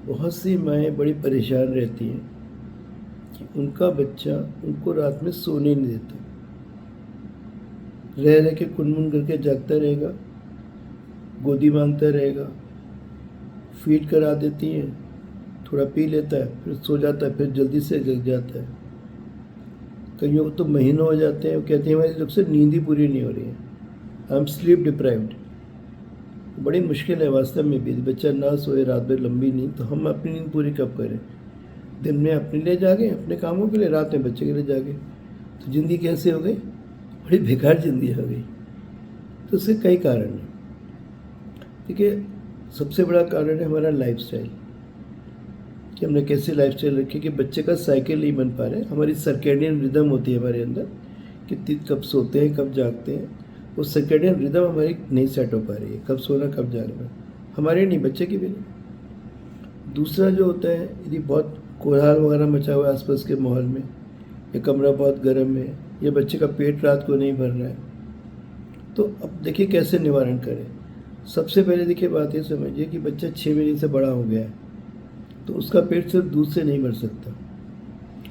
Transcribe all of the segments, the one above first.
बहुत सी माएँ बड़ी परेशान रहती हैं कि उनका बच्चा उनको रात में सोने नहीं देता, रह रह के कुनमुन करके जागता रहेगा, गोदी मांगता रहेगा, फीड करा देती हैं, थोड़ा पी लेता है, फिर सो जाता है, फिर जल्दी से जग जाता है। कईयों को तो महीनों हो जाते हैं, वो कहते हैं हमारी जब से नींद ही पूरी नहीं हो रही है, आई एम स्लीप डिप्राइव्ड। बड़ी मुश्किल है वास्तव में भी, बच्चा ना सोए रात भर लंबी नींद, तो हम अपनी नींद पूरी कब करें? दिन में अपने लिए जागे, अपने कामों के लिए, रात में बच्चे के लिए जागे, तो ज़िंदगी कैसे हो गई? बड़ी बेकार ज़िंदगी हो गई। तो उसके कई कारण हैं। देखिए, सबसे बड़ा कारण है हमारा लाइफस्टाइल, कि हमने कैसे लाइफस्टाइल रखी कि बच्चे का साइकिल नहीं बन पा रहे। हमारी सर्केडियन रिदम होती है हमारे अंदर कि कब सोते हैं कब जागते हैं, वो सर्केडियन रिदम हमारी नहीं सेट हो पा रही है, कब सोना कब जागना, हमारे नहीं, बच्चे की भी नहीं। दूसरा जो होता है, यदि बहुत कोलाहल वगैरह मचा हुआ है आसपास के माहौल में, या कमरा बहुत गर्म है, या बच्चे का पेट रात को नहीं भर रहा है, तो अब देखिए कैसे निवारण करें। सबसे पहले देखिए बात ये समझिए कि बच्चा 6 महीने से बड़ा हो गया है, तो उसका पेट सिर्फ दूध से नहीं भर सकता,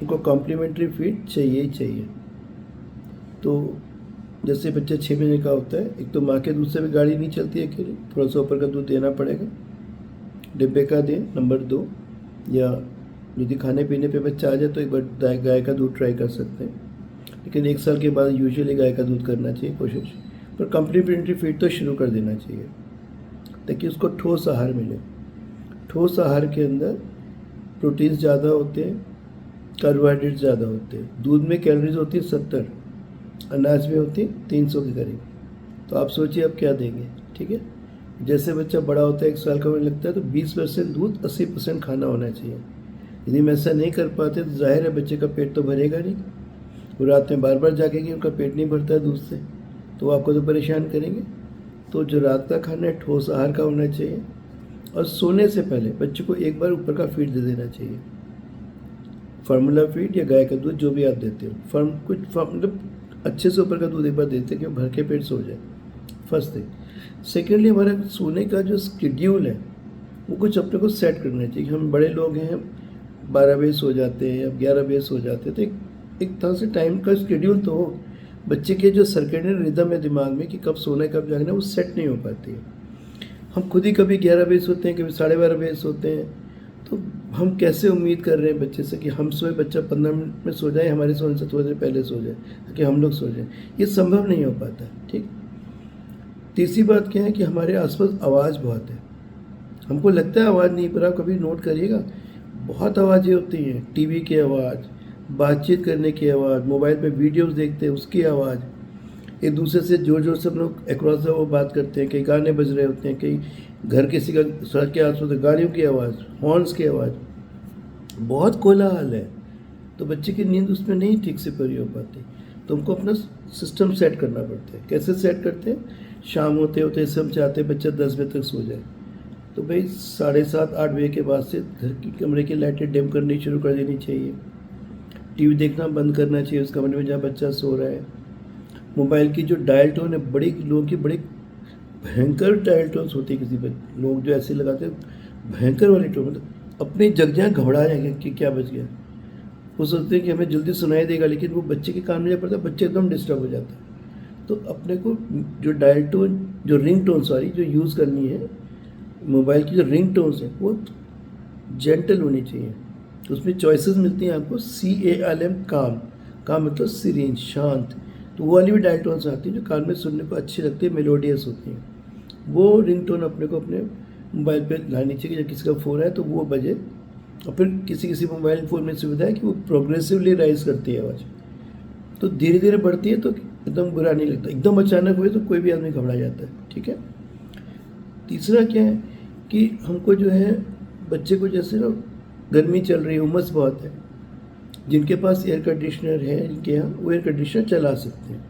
उनको कॉम्प्लीमेंट्री फीड चाहिए ही चाहिए। तो जैसे बच्चा 6 महीने का होता है, एक तो माँ के दूध से भी गाड़ी नहीं चलती है अकेले, थोड़ा सा ऊपर का दूध देना पड़ेगा, डिब्बे का दें। नंबर 2, या यदि खाने पीने पे बच्चा आ जाए तो एक बार गाय का दूध ट्राई कर सकते हैं, लेकिन 1 साल के बाद यूजुअली गाय का दूध करना चाहिए कोशिश, पर कॉम्प्लीमेंट्री फीड तो शुरू कर देना चाहिए ताकि उसको ठोस आहार मिले। ठोस आहार के अंदर प्रोटीन्स ज़्यादा होते हैं, कार्बोहाइड्रेट ज़्यादा होते हैं। दूध में कैलोरीज होती है 70, अनाज में होती है 300 के करीब। तो आप सोचिए आप क्या देंगे, ठीक है। जैसे बच्चा बड़ा होता है, 1 साल का होने लगता है, तो 20% दूध 80% खाना होना चाहिए। यदि हम ऐसा नहीं कर पाते तो जाहिर है बच्चे का पेट तो भरेगा नहीं, वो रात में बार बार जागेगी, उनका पेट नहीं भरता है दूध से, तो आपको तो परेशान करेंगे। तो जो रात का खाना है ठोस आहार का होना चाहिए, और सोने से पहले बच्चे को एक बार ऊपर का फीड दे देना चाहिए, फार्मूला फीड या गाय का दूध जो भी आप देते हो, मतलब अच्छे से ऊपर का दूध एक बार देते कि भर के पेट सो जाए, फर्स्ट थिंग। सेकेंडली, हमारा सोने का जो शेड्यूल है वो कुछ अपने को सेट करना चाहिए। हम बड़े लोग हैं, 12 बजे सो जाते हैं या 11 बजे सो जाते हैं, तो एक तरह से टाइम का शेड्यूल तो हो। बच्चे के जो सर्केडियन रिदम है दिमाग में कि कब सोना है कब जागना है, वो सेट नहीं हो पाती है। हम खुद ही कभी 11 बजे सोते हैं, कभी 12:30 बजे सोते हैं, तो हम कैसे उम्मीद कर रहे हैं बच्चे से कि हम सोए, बच्चा 15 मिनट में सो जाए, हमारे सोने से थोड़ी देर पहले सो जाए ताकि हम लोग सो जाएं। ये संभव नहीं हो पाता, ठीक। तीसरी बात क्या है कि हमारे आसपास आवाज़ बहुत है। हमको लगता है आवाज़ नहीं, पर आप कभी नोट करिएगा, बहुत आवाज़ें होती हैं। टीवी की आवाज़, बातचीत करने की आवाज़, मोबाइल पे वीडियोस देखते हैं उसकी आवाज़, एक दूसरे से जोर जोर से हम लोग अक्रॉस वो बात करते हैं, कहीं गाने बज रहे होते हैं, कहीं घर किसी का सड़क के आसपास गाड़ियों की आवाज़, हॉर्न्स की आवाज़, बहुत कोलाहल है, तो बच्चे की नींद उसमें नहीं ठीक से पूरी हो पाती। तो हमको अपना सिस्टम सेट करना पड़ता है। कैसे सेट करते हैं? शाम होते होते हम चाहते हैं बच्चा 10 बजे तक सो जाए, तो भाई 7:30-8 बजे के बाद से घर की कमरे की लाइटें डिम करनी शुरू कर देनी चाहिए, टीवी देखना बंद करना चाहिए उस कमरे में जहाँ बच्चा सो रहा है। मोबाइल की जो डायल टोन है, बड़ी लोगों की बड़ी भयंकर डायल टोन्स होती है, किसी पर लोग जो ऐसे लगाते हैं भयंकर वाली टोन, मतलब अपने जग जाए घबरा जाएंगे कि क्या बच गया। वो सोचते हैं कि हमें जल्दी सुनाई देगा, लेकिन वो बच्चे के कान में जब पड़ता है बच्चे एकदम डिस्टर्ब हो जाता है। तो अपने को जो डायल टोन, जो रिंग टोन सॉरी जो यूज़ करनी है मोबाइल की, जो रिंग टोन्स हैं वो जेंटल होनी चाहिए। तो उसमें चॉइसेस मिलती हैं आपको, CALM, काम, काम मतलब सीरीन, शांत, तो वो वाली भी डायल टोन्स आती हैं जो कान में सुनने को अच्छी लगती है, मेलोडियस होती हैं। वो रिंग टोन अपने को अपने मोबाइल पे लानी चाहिए, जब किसी का फ़ोन है तो वो बजे। और फिर किसी किसी मोबाइल फ़ोन में सुविधा है कि वो प्रोग्रेसिवली राइज करती है आवाज़, तो धीरे धीरे बढ़ती है, तो एकदम बुरा नहीं लगता। एकदम अचानक हुए तो कोई भी आदमी घबरा जाता है, ठीक है। तीसरा क्या है कि हमको जो है बच्चे को, जैसे ना गर्मी चल रही है, उमस बहुत है, जिनके पास एयर कंडीशनर है जिनके यहाँ, वो एयर कंडीशनर चला सकते हैं।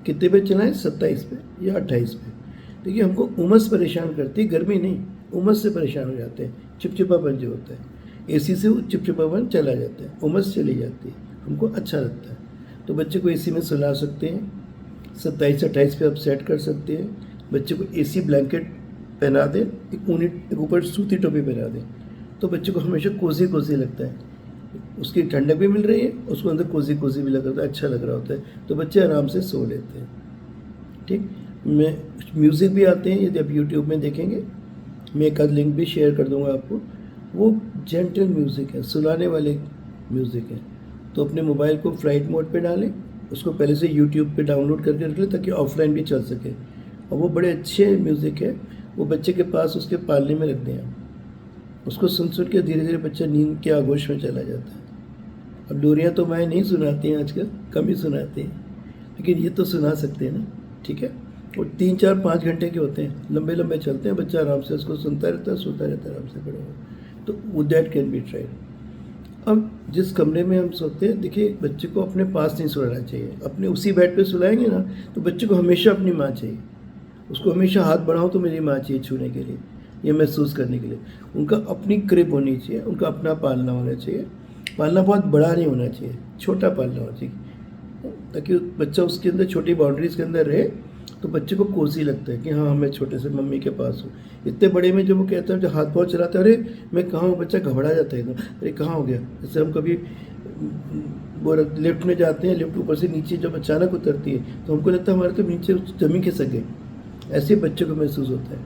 कितने पे चलाएं? 27 पे या 28 पे। देखिए, हमको उमस परेशान करती है, गर्मी नहीं, उमस से परेशान हो जाते हैं। चिपचिपापन जो होता है, AC से वो चिपचिपापन चला जाता है, उमस चली जाती है, हमको अच्छा लगता है। तो बच्चे को AC में सुला सकते हैं, 27-28 पे आप सेट कर सकते हैं। बच्चे को AC ब्लैंकेट पहना दें, एक ऊनी, एक ऊपर सूती टोपी पहना दें, तो बच्चे को हमेशा कोज़ी कोज़ी लगता है, उसकी ठंडक भी मिल रही है, उसको अंदर कोज़ी कोज़ी भी लग रहा होता है, अच्छा लग रहा होता है, तो बच्चे आराम से सो लेते हैं। ठीक, मैं म्यूज़िक भी आते हैं, यदि आप यूट्यूब में देखेंगे, मैं एक आध लिंक भी शेयर कर दूंगा आपको। वो जेंटल म्यूज़िक है, सुलाने वाले म्यूज़िक है। तो अपने मोबाइल को फ्लाइट मोड पे डालें, उसको पहले से यूट्यूब पे डाउनलोड करके रख लें ताकि ऑफलाइन भी चल सके। और वो बड़े अच्छे म्यूज़िक है, वो बच्चे के पास उसके पालने में रख दें आप, उसको सुन के धीरे धीरे बच्चा नींद के आगोश में चला जाता है। अब लोरियाँ तो मैं नहीं सुनाती हैं आजकल, कम ही सुनाती हैं, लेकिन ये तो सुना सकते हैं ना। ठीक है, और 3, 4, 5 घंटे के होते हैं, लंबे लंबे चलते हैं, बच्चा आराम से उसको सुनता रहता है, सोता रहता है आराम से पड़ा हुआ। तो वो दैट कैन बी ट्राइड। अब जिस कमरे में हम सोते हैं, देखिए बच्चे को अपने पास नहीं सुलाना चाहिए। अपने उसी बेड पे सुलाएंगे ना तो बच्चे को हमेशा अपनी माँ चाहिए, उसको हमेशा हाथ बढ़ाओ तो मेरी माँ चाहिए छूने के लिए, ये महसूस करने के लिए। उनका अपनी क्रिब होनी चाहिए, उनका अपना पालना होना चाहिए। पालना बहुत बड़ा नहीं होना चाहिए, छोटा पालना होना चाहिए, ताकि बच्चा उसके अंदर छोटी बाउंड्रीज के अंदर रहे, तो बच्चे को कोसी लगता है कि हाँ मैं छोटे से मम्मी के पास हूँ। इतने बड़े में जब वो कहता है, जब हाथ पाँव चलाता है, अरे मैं कहाँ हूँ, बच्चा घबरा जाता है एकदम, अरे कहाँ हो गया। जैसे हम कभी वो लिफ्ट में जाते हैं, लिफ्ट ऊपर से नीचे जब अचानक उतरती है तो हमको लगता है हमारे तो नीचे जमीन खिसक गई। ऐसे बच्चे को महसूस होता है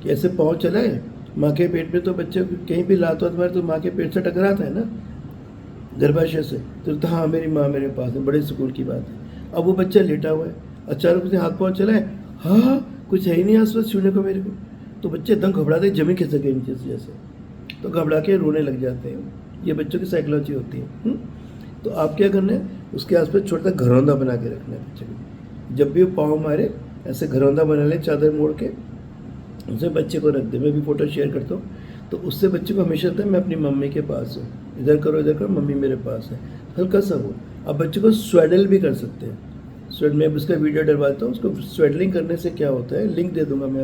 कि ऐसे पाँव चलाए माँ के पेट में, तो बच्चे कहीं भी लात वात मारे तो माँ के पेट से टकराता है ना, गर्भाशय से, तो हाँ मेरी माँ मेरे पास है, बड़े सुकून की बात है। अब वो बच्चा लेटा हुआ है, अचानक उसने हाथ पाँव चलाए, हाँ कुछ है ही नहीं आसपास छूने को मेरे को, तो बच्चे एकदम घबराते हैं, जमीन खिसक गई नीचे से जैसे, तो घबरा के रोने लग जाते हैं। ये बच्चों की साइकोलॉजी होती है। तो आप क्या करना है, उसके आसपास छोटा सा घरौंदा बना के रखना है बच्चे को। जब भी वो पाँव मारे ऐसे घरौंदा बना लें, चादर मोड़ के उसे बच्चे को रख दे। मैं भी फोटो शेयर करता हूँ, तो उससे बच्चे को हमेशा लगता है मैं अपनी मम्मी के पास हूँ, इधर करो मम्मी मेरे पास है, हल्का सा वो। अब बच्चे को स्वेडल भी कर सकते हैं। स्वेड मैं उसका वीडियो डलवाता हूँ, उसको स्वेडलिंग करने से क्या होता है, लिंक दे दूंगा मैं।